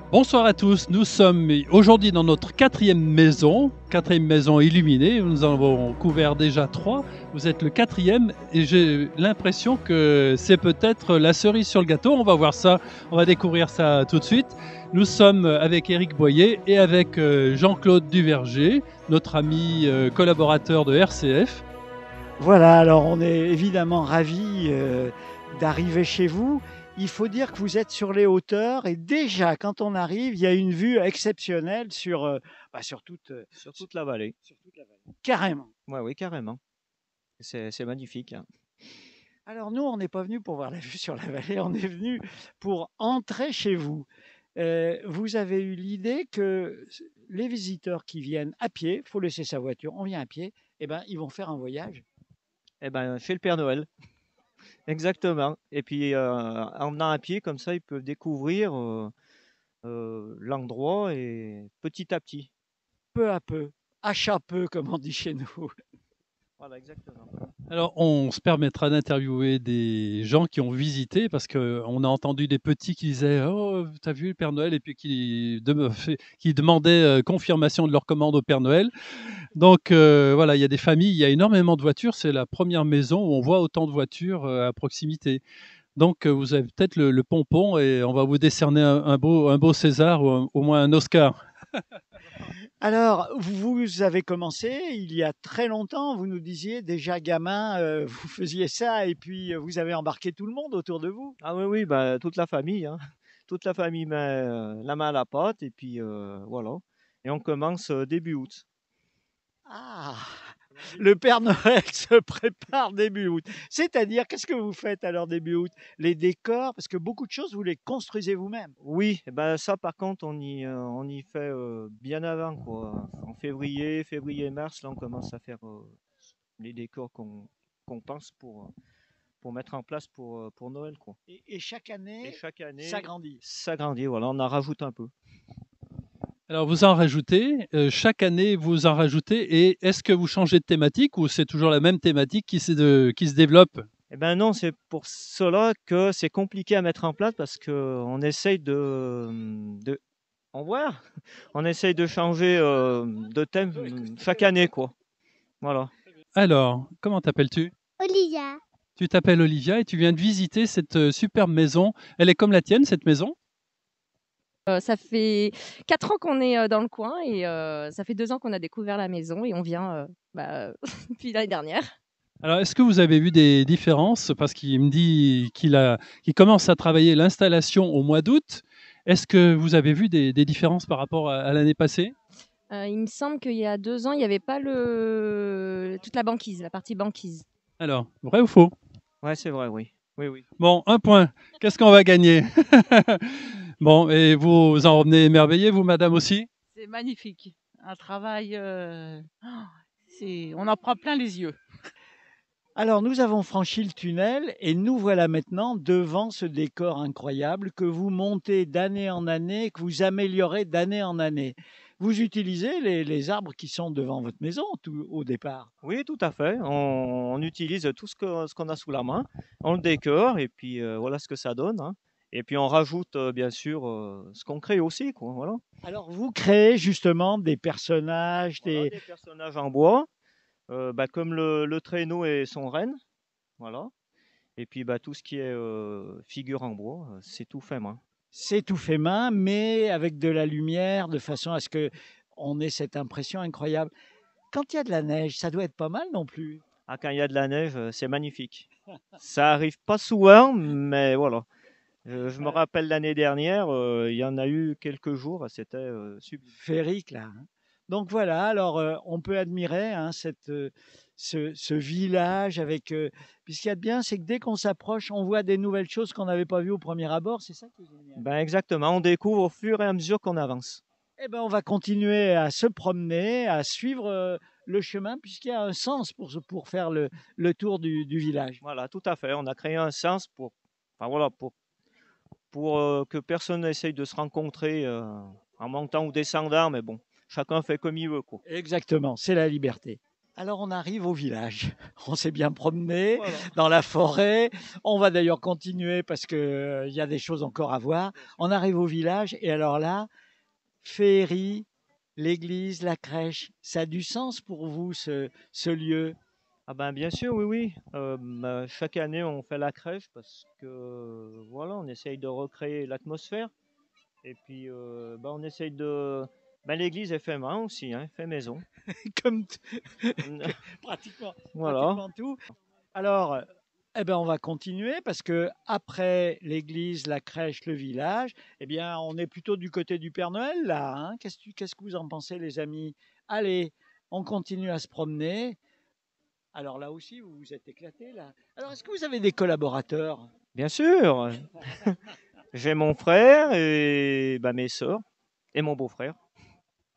Bonsoir à tous, nous sommes aujourd'hui dans notre quatrième maison illuminée. Nous en avons couvert déjà 3. Vous êtes le quatrième et j'ai l'impression que c'est peut-être la cerise sur le gâteau. On va voir ça, on va découvrir ça tout de suite. Nous sommes avec Éric Boyer et avec Jean-Claude Duverger, notre ami collaborateur de RCF. Voilà, alors on est évidemment ravis d'arriver chez vous. Il faut dire que vous êtes sur les hauteurs et déjà quand on arrive, il y a une vue exceptionnelle sur toute la vallée. Carrément. Ouais, oui, carrément. C'est magnifique. Hein. Alors nous, on n'est pas venu pour voir la vue sur la vallée, on est venu pour entrer chez vous. Vous avez eu l'idée que les visiteurs qui viennent à pied, il faut laisser sa voiture, on vient à pied, eh ben, ils vont faire un voyage. Eh ben, chez le Père Noël. Exactement. Et puis, en venant à pied, comme ça, ils peuvent découvrir l'endroit et petit à petit. Peu à peu, à chat peu, comme on dit chez nous. Voilà, exactement. Alors, on se permettra d'interviewer des gens qui ont visité parce qu'on a entendu des petits qui disaient « Oh, t'as vu le Père Noël ?» et puis qui demandaient confirmation de leur commande au Père Noël. Donc, voilà, il y a des familles, il y a énormément de voitures. C'est la première maison où on voit autant de voitures à proximité. Donc, vous avez peut-être le pompon et on va vous décerner un beau César ou au moins un Oscar. Alors, vous avez commencé il y a très longtemps, vous nous disiez déjà gamin, vous faisiez ça et puis vous avez embarqué tout le monde autour de vous. Ah oui, oui, bah, toute la famille. Hein. Toute la famille met la main à la pâte et puis voilà. Et on commence début août. Ah, le Père Noël se prépare début août. C'est-à-dire, qu'est-ce que vous faites alors début août? Les décors, parce que beaucoup de choses, vous les construisez vous-même. Oui, eh ben ça par contre on y fait bien avant quoi. En février-mars, là on commence à faire les décors qu'on pense pour mettre en place pour Noël quoi. Et chaque Et année, chaque année, ça grandit. ça grandit, voilà, on en rajoute un peu. Alors, vous en rajoutez, chaque année, vous en rajoutez, et est-ce que vous changez de thématique ou c'est toujours la même thématique qui se développe? Eh ben non, c'est pour cela que c'est compliqué à mettre en place parce que on essaye de en voir, on essaye de changer de thème chaque année quoi. Voilà. Alors, comment t'appelles-tu? Olivia, Tu t'appelles Olivia et tu viens de visiter cette superbe maison. Elle est comme la tienne, cette maison? Ça fait 4 ans qu'on est, dans le coin et ça fait 2 ans qu'on a découvert la maison et on vient, depuis l'année dernière. Alors, est-ce que vous avez vu des différences? Parce qu'il me dit qu'il commence à travailler l'installation au mois d'août. Est-ce que vous avez vu des différences par rapport à l'année passée? Il me semble qu'il y a 2 ans, il y avait pas toute la banquise, la partie banquise. Alors, vrai ou faux? Ouais, c'est vrai, oui. Oui, oui. Bon, 1 point. Qu'est-ce qu'on va gagner? Bon, et vous en revenez émerveillé, vous, madame aussi? C'est magnifique. Un travail, on en prend plein les yeux. Alors, nous avons franchi le tunnel et nous voilà maintenant devant ce décor incroyable que vous montez d'année en année, que vous améliorez d'année en année. Vous utilisez les arbres qui sont devant votre maison au départ. Oui, tout à fait. On utilise tout ce qu'on a sous la main, on le décore et puis voilà ce que ça donne. Hein. Et puis on rajoute bien sûr ce qu'on crée aussi, quoi. Voilà. Alors, vous créez justement des personnages, Voilà, des personnages en bois, comme le traîneau et son renne, voilà. Et puis tout ce qui est figure en bois, c'est tout fait main. c'est tout fait main, mais avec de la lumière, de façon à ce que on ait cette impression incroyable. Quand il y a de la neige, ça doit être pas mal non plus. Ah, quand il y a de la neige, c'est magnifique. Ça arrive pas souvent, mais voilà. Je me rappelle l'année dernière, il y en a eu quelques jours, c'était sublime. Féerique là, hein. Donc voilà, alors, on peut admirer, hein, ce village avec, puis ce qu'il y a de bien, c'est que dès qu'on s'approche, on voit des nouvelles choses qu'on n'avait pas vues au premier abord, c'est ça qui est génial. Ben exactement, on découvre au fur et à mesure qu'on avance. Eh ben, on va continuer à se promener, à suivre, le chemin puisqu'il y a un sens pour faire le tour du village. Voilà, tout à fait. On a créé un sens enfin voilà, pour que personne n'essaye de se rencontrer en montant ou descendant, mais bon, chacun fait comme il veut, quoi. Exactement, c'est la liberté. Alors on arrive au village. On s'est bien promené Voilà. dans la forêt. On va d'ailleurs continuer parce que il y a des choses encore à voir. On arrive au village et alors là, féerie, l'église, la crèche, ça a du sens pour vous ce lieu? Ah ben bien sûr, oui, oui. Chaque année, on fait la crèche parce que voilà, on essaye de recréer l'atmosphère. Et puis, on essaye de. L'église est fait main aussi, hein, fait maison. Comme pratiquement, Voilà. pratiquement tout. Alors, eh ben, on va continuer parce que après l'église, la crèche, le village, eh bien, on est plutôt du côté du Père Noël là, hein. Qu'est-ce que vous en pensez, les amis? Allez, on continue à se promener. Alors là aussi, vous vous êtes éclatés là. Alors, est-ce que vous avez des collaborateurs? Bien sûr. J'ai mon frère et mes sœurs et mon beau-frère.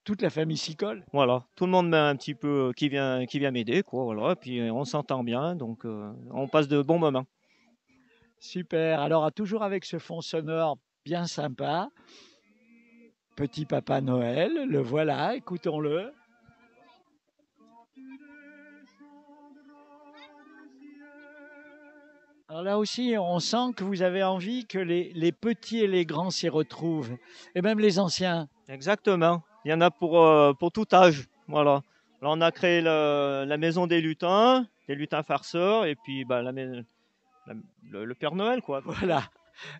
Toute la famille s'y colle? Voilà, tout le monde met un petit peu qui vient m'aider, quoi. Voilà, puis on s'entend bien, donc on passe de bons moments. Super. Alors, toujours avec ce fond sonore bien sympa. Petit Papa Noël, le voilà, écoutons-le. Alors là aussi, on sent que vous avez envie que les petits et les grands s'y retrouvent, et même les anciens. Exactement. Il y en a pour tout âge. Voilà. Là, on a créé la maison des lutins farceurs, et puis le Père Noël, quoi. Voilà,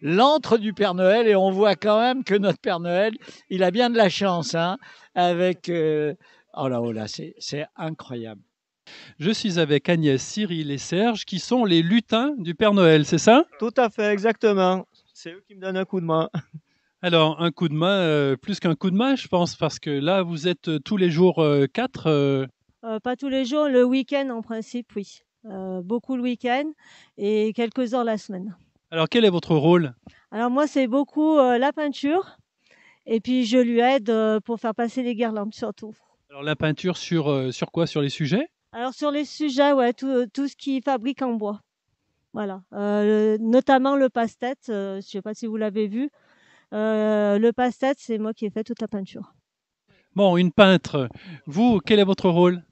l'antre du Père Noël, et on voit quand même que notre Père Noël, il a bien de la chance, hein, avec... oh là, c'est incroyable. Je suis avec Agnès, Cyril et Serge, qui sont les lutins du Père Noël, c'est ça? Tout à fait, exactement. C'est eux qui me donnent un coup de main. Alors, un coup de main, plus qu'un coup de main, je pense, parce que là, vous êtes tous les jours 4. Pas tous les jours, le week-end en principe, oui. Beaucoup le week-end et quelques heures la semaine. Alors, quel est votre rôle? Alors moi, c'est beaucoup la peinture et puis je lui aide pour faire passer les guirlandes surtout. Alors, la peinture sur quoi? Sur les sujets? Alors sur les sujets, ouais, tout ce qui fabrique en bois. Voilà. Notamment le passe-tête, je ne sais pas si vous l'avez vu. Le passe-tête, c'est moi qui ai fait toute la peinture. Bon, une peintre. Vous, quel est votre rôle?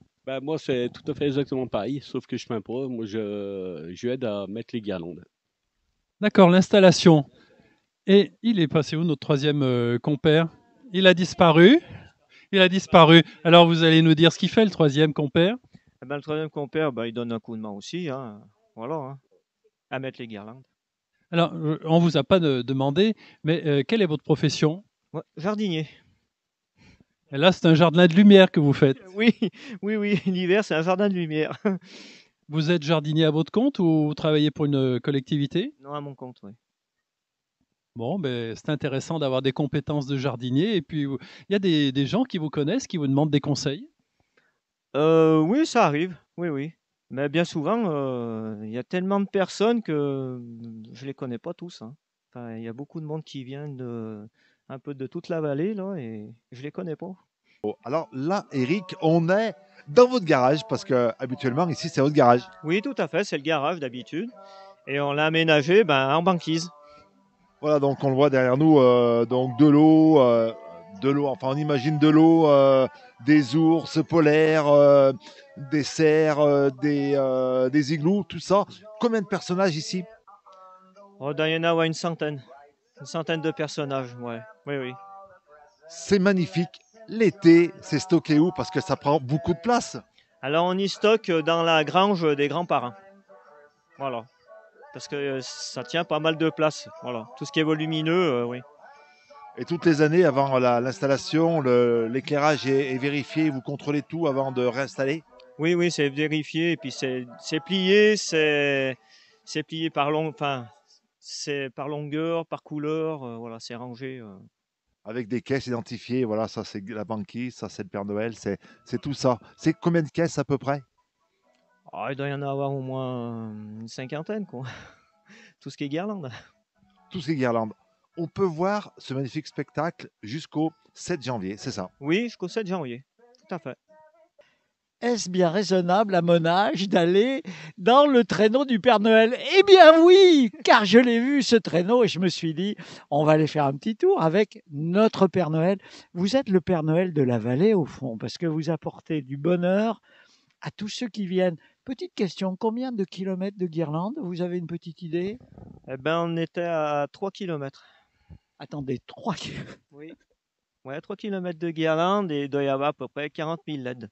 Moi, c'est tout à fait exactement pareil, sauf que je peins pas. Moi, je aide à mettre les guirlandes. D'accord, l'installation. Et il est passé où, notre troisième compère? Il a disparu. Il a disparu. Alors, vous allez nous dire ce qu'il fait, le troisième compère? Le troisième compère, il donne un coup de main aussi, hein. Voilà, hein, à mettre les guirlandes. Alors, on vous a pas demandé, mais quelle est votre profession? Ouais, jardinier. Et là, c'est un jardin de lumière que vous faites. Oui, oui, l'hiver, c'est un jardin de lumière. Vous êtes jardinier à votre compte ou vous travaillez pour une collectivité? Non, à mon compte, oui. Bon, ben, c'est intéressant d'avoir des compétences de jardinier. Et puis, il y a des gens qui vous connaissent, qui vous demandent des conseils. Oui, ça arrive, oui, oui. Mais bien souvent, il y a tellement de personnes que je les connais pas tous, hein. Enfin, il y a beaucoup de monde qui vient un peu de toute la vallée, là, et je les connais pas. Alors là, Eric, on est dans votre garage parce que habituellement ici c'est votre garage. Oui, tout à fait, c'est le garage d'habitude. Et on l'a aménagé en banquise. Voilà, donc on le voit derrière nous, donc de l'eau, enfin on imagine de l'eau, des ours polaires, des cerfs, des igloos, tout ça. Combien de personnages ici? Oh, il y en a ouais, une centaine de personnages, ouais. Oui, oui. C'est magnifique. L'été, c'est stocké où? Parce que ça prend beaucoup de place. Alors on y stocke dans la grange des grands-parents. Voilà. Parce que ça tient pas mal de place. Voilà. Tout ce qui est volumineux, oui. Et toutes les années, avant l'installation, l'éclairage est vérifié, vous contrôlez tout avant de réinstaller? Oui, oui, c'est vérifié. Et puis c'est plié, c'est plié c'est par longueur, par couleur. Voilà, c'est rangé. Avec des caisses identifiées, voilà, ça c'est la banquise, ça c'est le Père Noël, c'est tout ça. C'est combien de caisses à peu près? Il doit y en avoir au moins une cinquantaine, quoi. Tout ce qui est guirlande. Tous ces guirlandes. On peut voir ce magnifique spectacle jusqu'au 7 janvier, c'est ça? Oui, jusqu'au 7 janvier. Tout à fait. Est-ce bien raisonnable à mon âge d'aller dans le traîneau du Père Noël? Eh bien oui, car je l'ai vu ce traîneau et je me suis dit, on va aller faire un petit tour avec notre Père Noël. Vous êtes le Père Noël de la vallée au fond, parce que vous apportez du bonheur à tous ceux qui viennent. Petite question, combien de kilomètres de guirlandes? Vous avez une petite idée? Eh ben, on était à 3 km. Attendez, 3 kilomètres. Oui. Ouais, 3 km de guirlande et il doit y avoir à peu près 40 000 LED.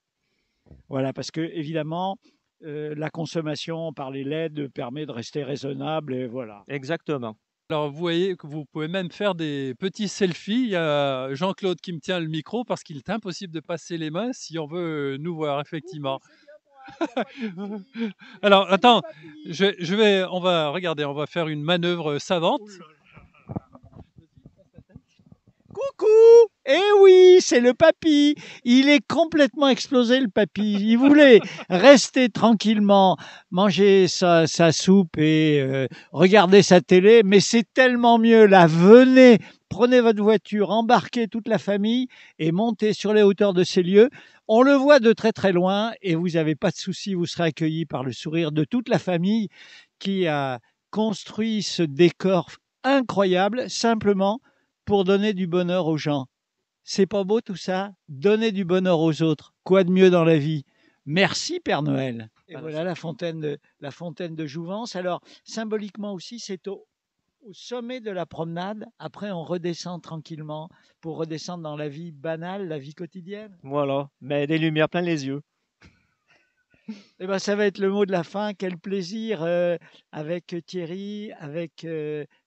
Voilà, parce que évidemment, la consommation par les LED permet de rester raisonnable et voilà. Exactement. Alors, vous voyez que vous pouvez même faire des petits selfies. Il y a Jean-Claude qui me tient le micro parce qu'il est impossible de passer les mains si on veut nous voir, effectivement. Alors, attends, on va regarder, on va faire une manœuvre savante. Coucou! Eh oui, c'est le papy. Il est complètement explosé, le papy. Il voulait rester tranquillement, manger sa soupe et regarder sa télé, mais c'est tellement mieux. Là, venez, prenez votre voiture, embarquez toute la famille et montez sur les hauteurs de ces lieux. On le voit de très très loin et vous n'avez pas de souci, vous serez accueillis par le sourire de toute la famille qui a construit ce décor incroyable simplement pour donner du bonheur aux gens. C'est pas beau tout ça? Donner du bonheur aux autres. Quoi de mieux dans la vie? Merci Père Noël. Et voilà la fontaine de Jouvence. Alors, symboliquement aussi, c'est au sommet de la promenade. Après, on redescend tranquillement pour redescendre dans la vie banale, la vie quotidienne. Voilà, mais des lumières plein les yeux. Eh ben, ça va être le mot de la fin. Quel plaisir avec Thierry, avec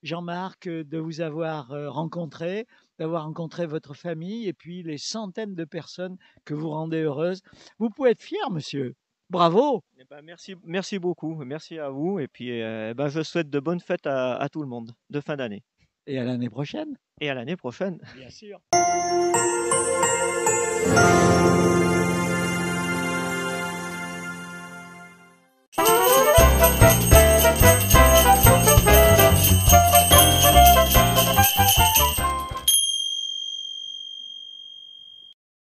Jean-Marc de vous avoir rencontré, d'avoir rencontré votre famille et puis les centaines de personnes que vous rendez heureuses. Vous pouvez être fier, monsieur. Bravo. Eh ben, merci beaucoup. Merci à vous. Et puis, je souhaite de bonnes fêtes à tout le monde de fin d'année. Et à l'année prochaine. Et à l'année prochaine. Bien sûr.